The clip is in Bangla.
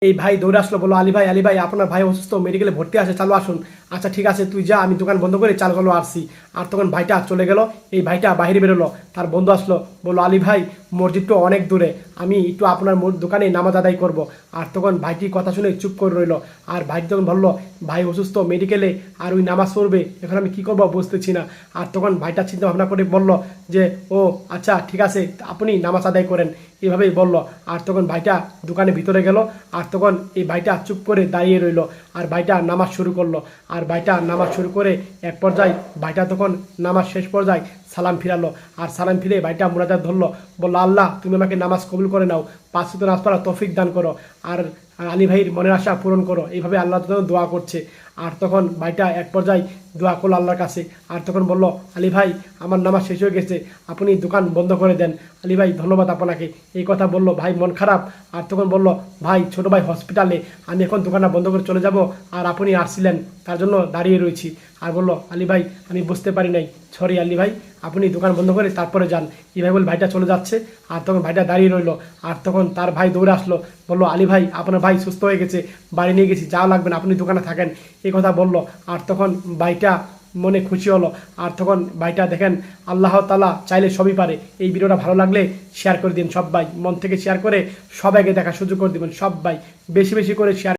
এই ভাই দৌড়ে আসলো, বললো আলী ভাই আপনার ভাই অসুস্থ, মেডিকেলে ভর্তি আছে, চালু আসুন। আচ্ছা ঠিক আছে তুই যা, আমি দোকান বন্ধ করে চাল গেলো আসছি। আর তখন ভাইটা চলে গেল। এই ভাইটা বাইরে বেরোলো, তার বন্ধু আসলো, বললো আলী ভাই মসজিদ তো অনেক দূরে, আমি একটু আপনার দোকানে নামাজ আদায় করব। আর তখন ভাইটি কথা শুনে চুপ করে রইলো। আর ভাই তখন বললো ভাই অসুস্থ মেডিকেলে, আর ওই নামাজ পড়বে, এখন আমি কি করবো বুঝতেছি না। আর তখন ভাইটা চিন্তা ভাবনা করে বলল যে ও আচ্ছা ঠিক আছে আপনি নামাজ আদায় করেন, এভাবেই বলল। আর তখন ভাইটা দোকানের ভিতরে গেল। আর তখন এই ভাইটা চুপ করে দাঁড়িয়ে রইল। আর ভাইটা নামাজ শুরু করলো। আর ভাইটা নামাজ শুরু করে এক পর্যায়ে ভাইটা তখন নামাজ শেষ পর্যায়ে সালাম ফিরালো। আর সালাম ফিরে ভাইটা মুনাজাত ধরলো, বললো আল্লাহ তুমি আমাকে নামাজ কবুল করে নাও, 5 ওয়াক্ত নামাজ পড়ার তৌফিক দান করো, আর আলী ভাইয়ের মনের আশা পূরণ করো। এইভাবে আল্লাহ তখন দোয়া করছে। আর তখন ভাইটা এক পর্যায়ে দোয়া করলো আল্লাহর কাছে। আর তখন বলল আলী ভাই আমার নামাজ শেষ হয়ে গেছে, আপনি দোকান বন্ধ করে দেন। আলী ভাই ধন্যবাদ আপনাকে, এই কথা বললো। ভাই মন খারাপ। আর তখন বলল ভাই ছোট ভাই হসপিটালে, আমি এখন দোকানটা বন্ধ করে চলে যাব, আর আপনি আসছিলেন তার জন্য দাঁড়িয়ে রয়েছি। আর বললো আলী ভাই আমি বুঝতে পারি নাই, সরি আলী ভাই, আপনি দোকান বন্ধ করে তারপরে যান। এইভাবে বলে ভাইটা চলে যাচ্ছে। আর তখন ভাইটা দাঁড়িয়ে রইলো। আর তখন তার ভাই দৌড়ে আসলো, বললো আলী ভাই আপনার ভাই সুস্থ হয়ে গেছে, বাড়ি নিয়ে গেছি, যাওয়া লাগবে না, আপনি দোকানে থাকেন, এই কথা বললো। আর তখন ভাইটা মনে খুশি হলো। আর তখন ভাইটা দেখেন আল্লাহ তাআলা চাইলে সবই পারে। এই ভিডিওটা ভালো লাগলে শেয়ার করে দিন সবাই, মন থেকে শেয়ার করে সবাইকে দেখা সুযোগ করে দিবেন সবাই, বেশি বেশি করে শেয়ার।